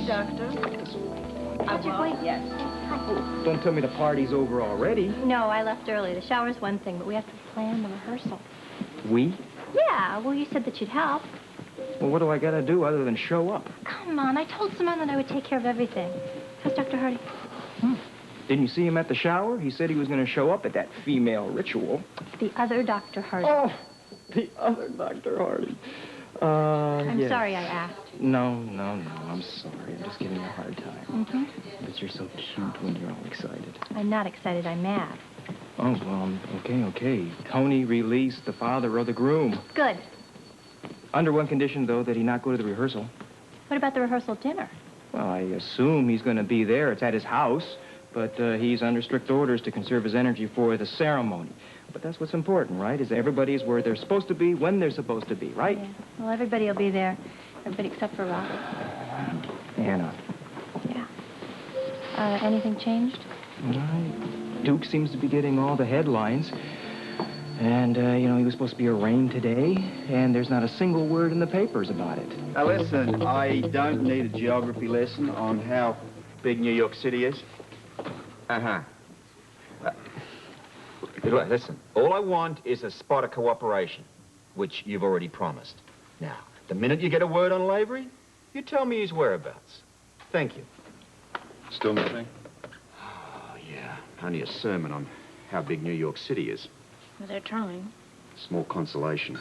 Doctor. How'd you wait? Yes. Oh, don't tell me the party's over already. No, I left early. The shower's one thing, but we have to plan the rehearsal. We? Yeah, well, you said that you'd help. Well, what do I gotta do other than show up? Come on, I told Simone that I would take care of everything. How's Dr. Hardy? Didn't you see him at the shower? He said he was gonna show up at that female ritual. The other Dr. Hardy. Oh, the other Dr. Hardy. I'm yes. sorry I asked. No, I'm sorry. I'm just giving you a hard time. Mm-hmm. But you're so cute when you're all excited. I'm not excited, I'm mad. Oh, well, okay. Tony released the father of the groom. Good. Under one condition, though, that he not go to the rehearsal. What about the rehearsal dinner? Well, I assume he's going to be there. It's at his house. But he's under strict orders to conserve his energy for the ceremony. But that's what's important, right? Is everybody's where they're supposed to be when they're supposed to be, right? Yeah. Well, everybody will be there. Everybody except for Robert. Anna. Yeah. Anything changed? Duke seems to be getting all the headlines. And, he was supposed to be arraigned today, and there's not a single word in the papers about it. Now, listen, I don't need a geography lesson on how big New York City is. Uh-huh. Look, listen, all I want is a spot of cooperation, which you've already promised. Now, the minute you get a word on Lavery, you tell me his whereabouts. Thank you. Still nothing? Oh, yeah. Only a sermon on how big New York City is. Well, they're trying. Small consolation.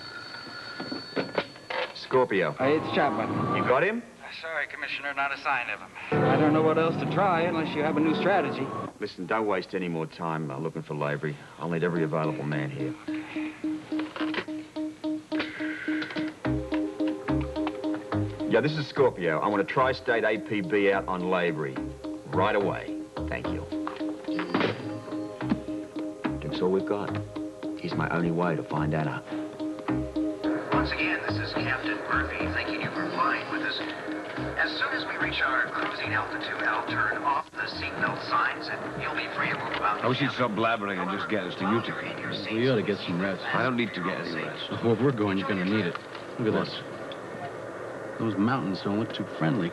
Scorpio. Hey, it's Chapman. You got him? Sorry, Commissioner, not a sign of him. I don't know what else to try unless you have a new strategy. Listen, don't waste any more time looking for Lavery. I'll need every available man here. Yeah, this is Scorpio. I want a tri-state APB out on Lavery. Right away. Thank you. Duke's all we've got. He's my only way to find Anna. Once again, this is Captain Murphy, thanking you for flying with us. As soon as we reach our cruising altitude, I'll turn off the seatbelt signs and you'll be free to move about. I wish you'd stop blabbering and just get us to Utica. Well, you ought to get some rest. I don't need to get any rest. Where we're going, you're going to need it. Look at this. Those mountains don't look too friendly.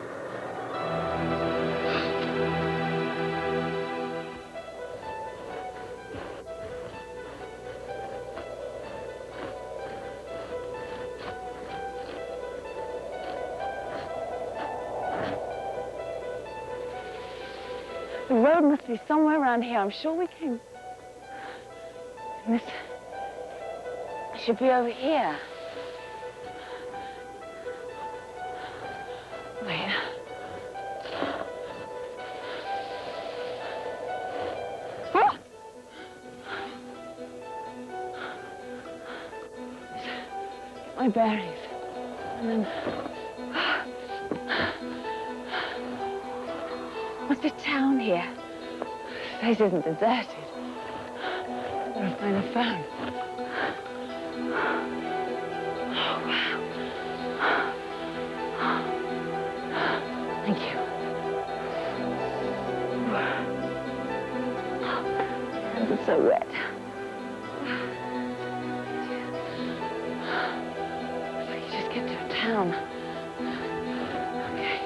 The road must be somewhere around here. I'm sure we came. And this should be over here. Wait. Oh! Get my bearings. And then... Must be town here. This place isn't deserted. I'm gonna find a phone. Oh, wow. Thank you. Hands are so wet. If we could just get to town. Okay.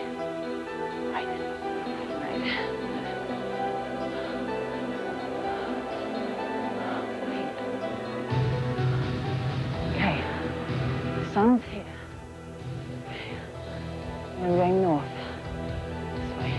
Right. Okay. The sun's here. Okay. We're going north. This way.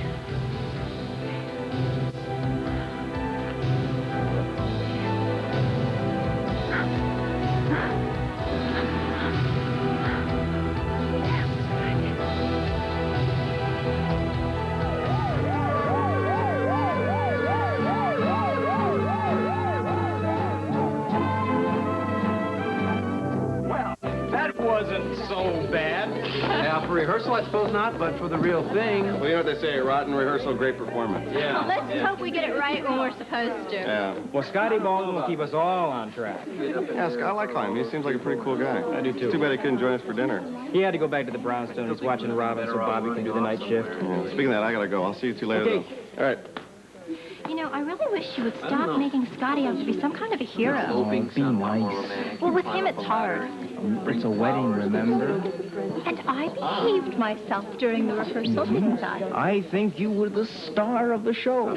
Well, that wasn't so bad. Yeah, for rehearsal, I suppose not, but for the real thing. Well, you know what they say, rotten rehearsal, great performance. Well, let's hope we get it right when we're supposed to. Yeah. Well, Scotty Baldwin will keep us all on track. Yeah, I like him. He seems like a pretty cool guy. I do, too. It's too bad he couldn't join us for dinner. He had to go back to the brownstone. He's watching Robin so Bobby can do the night shift. Yeah. Speaking of that, I gotta go. I'll see you two later, Okay. though. All right. You know, I really wish you would stop making Scotty out to be some kind of a hero. Oh, be nice. Well, with him, it's hard. It's a wedding, remember? And I behaved myself during the rehearsal, didn't I? I think you were the star of the show.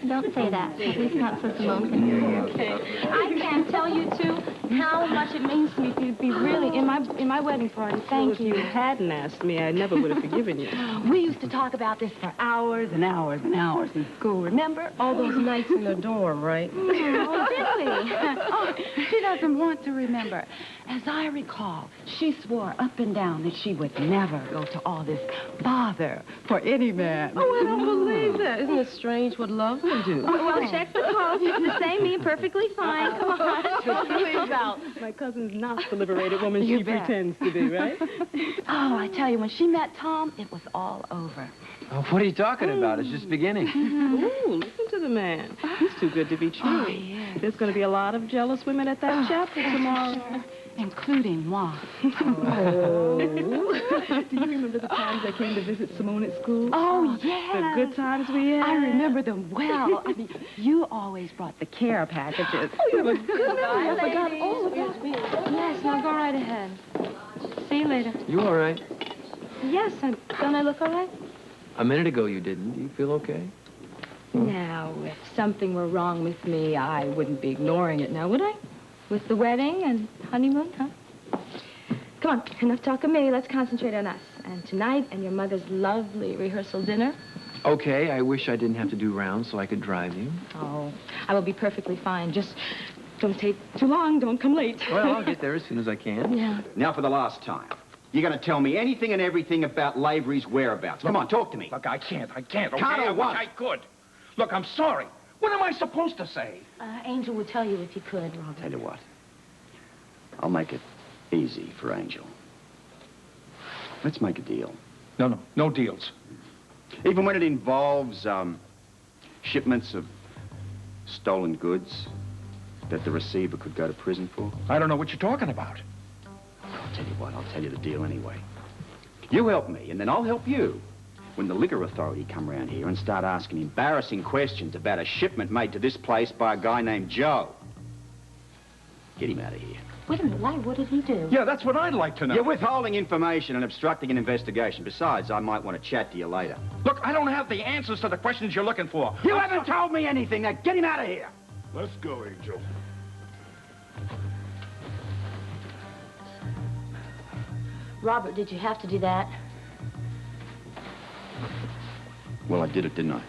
Don't say that. At least not so Simone can hear you. Okay. I can't tell you two how much it means to me to be really in my wedding party. Thank you. If you hadn't asked me, I never would have forgiven you. We used to talk about this for hours and hours and hours in school. Remember? All those nights in the dorm, right? Oh, did we? Oh, she doesn't want to remember. As I recall, she swore up and down that she would never go to all this bother for any man. Oh, I don't believe that. Isn't it strange what love can do? Well, check the pulse. The same me, perfectly fine. Come on. Please out. My cousin's not the liberated woman You she bet. pretends to be, right? Oh, I tell you, when she met Tom, it was all over. Oh, what are you talking about? It's just beginning. Ooh, listen to the man. He's too good to be true. Oh, yes. There's going to be a lot of jealous women at that chapel tomorrow. Including moi. Oh. Do you remember the times I came to visit Simone at school? Oh, yes. The good times we had. I remember them well. I mean, you always brought the care packages. Oh, you have a good memory. I forgot ladies. all about me. Yes, now go right ahead. See you later. You all right? Yes, don't I look all right? A minute ago you didn't. Do you feel okay? Now, if something were wrong with me, I wouldn't be ignoring it now, would I? With the wedding and honeymoon, huh? Come on, enough talk of me. Let's concentrate on us. And tonight and your mother's lovely rehearsal dinner. Okay, I wish I didn't have to do rounds so I could drive you. Oh, I will be perfectly fine. Just don't take too long. Don't come late. Well, I'll get there as soon as I can. Yeah. Now for the last time. You're going to tell me anything and everything about Lavery's whereabouts. Come on, talk to me. Look, I can't, okay? Can't or I what? wish I could. Look, I'm sorry. What am I supposed to say? Angel would tell you if he could, I'll Robert. tell you what. I'll make it easy for Angel. Let's make a deal. No, no deals. Even when it involves, shipments of stolen goods that the receiver could go to prison for. I don't know what you're talking about. I'll tell you what, I'll tell you the deal anyway. You help me, and then I'll help you. When the liquor authority come around here and start asking embarrassing questions about a shipment made to this place by a guy named Joe, get him out of here. Wait a minute, Larry, what did he do? Yeah, that's what I'd like to know. You're withholding information and obstructing an investigation. Besides, I might want to chat to you later. Look, I don't have the answers to the questions you're looking for. You haven't told me anything. Now get him out of here. Let's go, Angel. Robert, did you have to do that? Well, I did it, didn't I?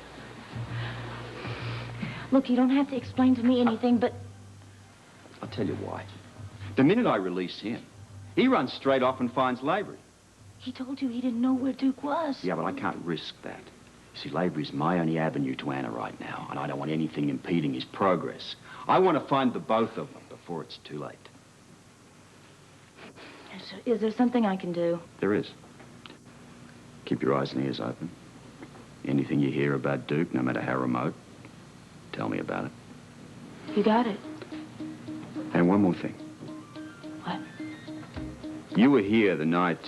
Look, you don't have to explain to me anything, but... I'll tell you why. The minute I release him, he runs straight off and finds Lavery. He told you he didn't know where Duke was. Yeah, but I can't risk that. You see, Lavery's my only avenue to Anna right now, and I don't want anything impeding his progress. I want to find the both of them before it's too late. Is there something I can do? There is. Keep your eyes and ears open. Anything you hear about Duke, no matter how remote, tell me about it. You got it. And one more thing. What? You were here the night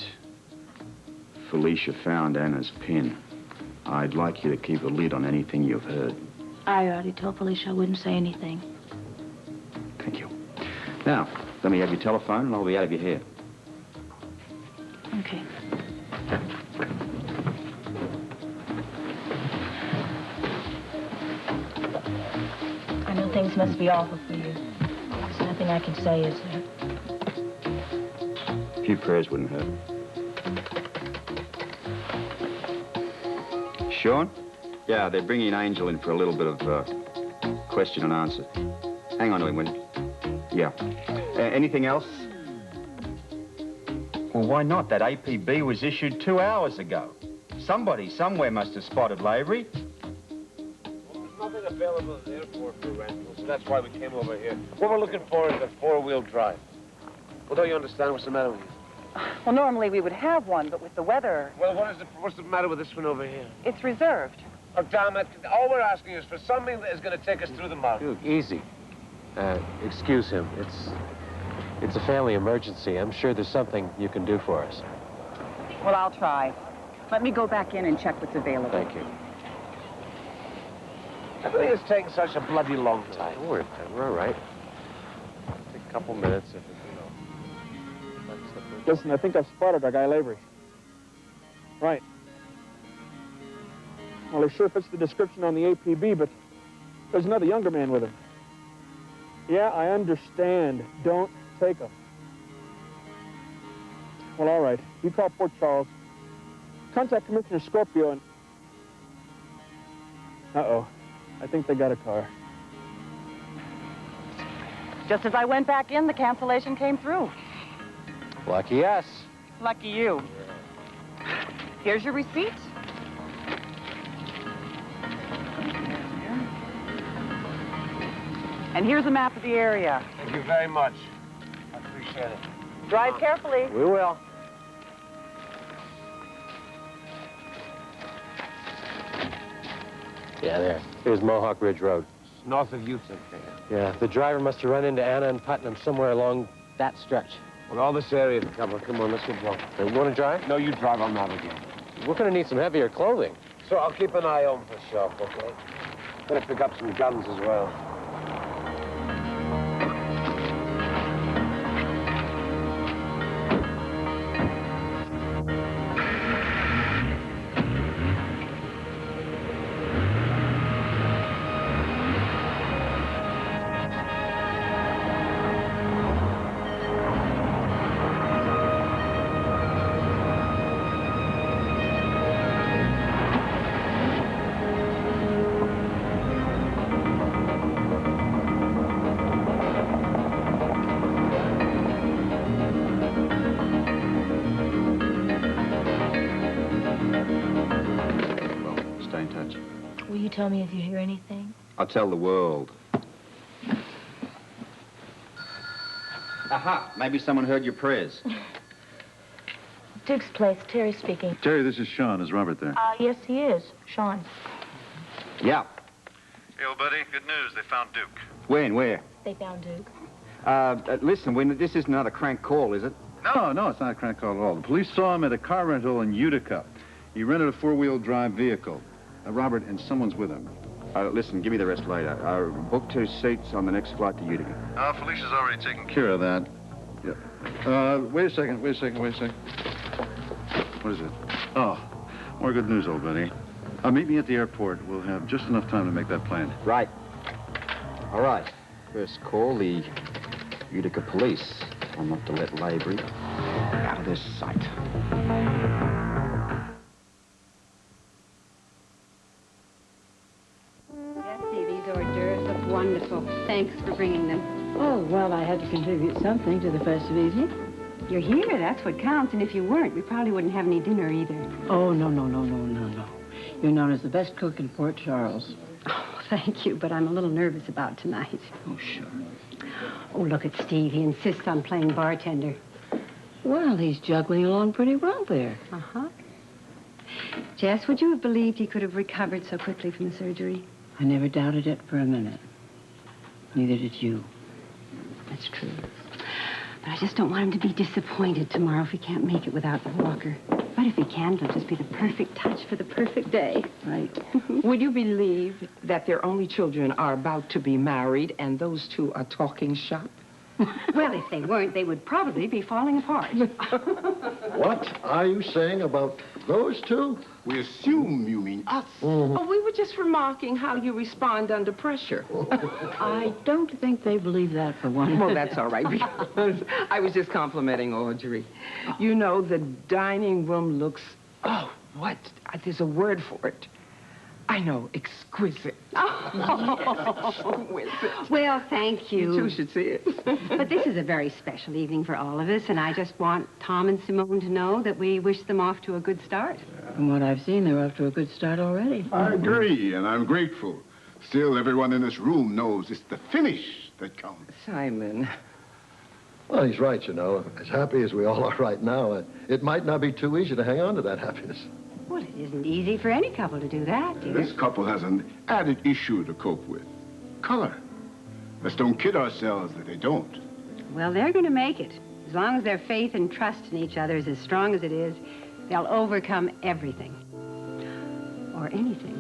Felicia found Anna's pin. I'd like you to keep a lid on anything you've heard. I already told Felicia I wouldn't say anything. Thank you. Now, let me have your telephone and I'll be out of your hair. Okay. I know things must be awful for you. There's nothing I can say, is there? A few prayers wouldn't hurt. Sean? Yeah, they're bringing Angel in for a little bit of question and answer. Hang on to him, will you? Yeah. Anything else? Well, why not? That APB was issued 2 hours ago. Somebody somewhere must have spotted Lavery. Well, there's nothing available at the airport for rental, so that's why we came over here. What we're looking for is a 4-wheel drive. Well, don't you understand what's the matter with you? Well, normally we would have one, but with the weather... Well, what's the matter with this one over here? It's reserved. Oh, damn it. All we're asking is for something that is going to take us through the mountains. Dude, easy. Excuse him. It's a family emergency. I'm sure there's something you can do for us. Well, I'll try. Let me go back in and check what's available. Thank you. Everything is taking such a bloody long time. Don't worry about it. We're all right. Take a couple minutes if it, Listen, I think I've spotted our guy Lavery. Right. Well, he sure fits the description on the APB, but there's another younger man with him. Yeah, I understand. Don't take him. Well, all right. You call Port Charles. Contact Commissioner Scorpio and... Uh-oh. I think they got a car. Just as I went back in, the cancellation came through. Lucky us. Lucky you. Here's your receipt. And here's a map of the area. Thank you very much. I appreciate it. Drive carefully. We will. Yeah, there. Here's Mohawk Ridge Road. North of Utah. Yeah, the driver must have run into Anna and Putnam somewhere along that stretch. With all this area to cover, come on, let's get going. You want to drive? No, you drive, I'll navigate. We're going to need some heavier clothing. So I'll keep an eye on for sure, okay? Gonna pick up some guns as well. Tell me if you hear anything. I'll tell the world. Aha! Maybe someone heard your prayers. Duke's place. Terry speaking. Terry, this is Sean. Is Robert there? Yes, he is. Sean. Yeah. Hey, old buddy. Good news. They found Duke. When? Where? They found Duke. Listen, this isn't another crank call, is it? No, it's not a crank call at all. The police saw him at a car rental in Utica. He rented a four-wheel drive vehicle. Robert, and someone's with him. Listen, give me the rest later. Book 2 seats on the next flight to Utica. Felicia's already taken care of that. Yeah. Wait a second. What is it? Oh, more good news, old buddy. Meet me at the airport. We'll have just enough time to make that plan. Right. All right. First call the Utica police. I'm not to let Lavery out of their sight. Wonderful. Thanks for bringing them. Oh, well, I had to contribute something to the festive evening. You're here, that's what counts. And if you weren't, we probably wouldn't have any dinner either. Oh, no. You're known as the best cook in Port Charles. Oh, thank you, but I'm a little nervous about tonight. Oh, sure. Oh, look at Steve. He insists on playing bartender. Well, he's juggling along pretty well there. Uh-huh. Jess, would you have believed he could have recovered so quickly from the surgery? I never doubted it for a minute. Neither did you. That's true. But I just don't want him to be disappointed tomorrow if he can't make it without the walker. But if he can, it'll just be the perfect touch for the perfect day. Right. Would you believe that their only children are about to be married and those two are talking shop? Well, if they weren't, they would probably be falling apart. What are you saying about those two? We assume you mean us. Oh, we were just remarking how you respond under pressure. I don't think they believe that for one. Well, that's all right, because I was just complimenting Audrey. You know, the dining room looks, there's a word for it. I know, exquisite. Exquisite. Well, thank you. You two should see it. But this is a very special evening for all of us, and I just want Tom and Simone to know that we wish them off to a good start. From what I've seen, they're off to a good start already. I agree, and I'm grateful. Still, everyone in this room knows it's the finish that counts. Simon. Well, he's right, you know. As happy as we all are right now, it might not be too easy to hang on to that happiness. Well, it isn't easy for any couple to do that, dear. This couple has an added issue to cope with. Color. Let's don't kid ourselves that they don't. Well, they're going to make it. As long as their faith and trust in each other is as strong as it is, they'll overcome everything. Or anything.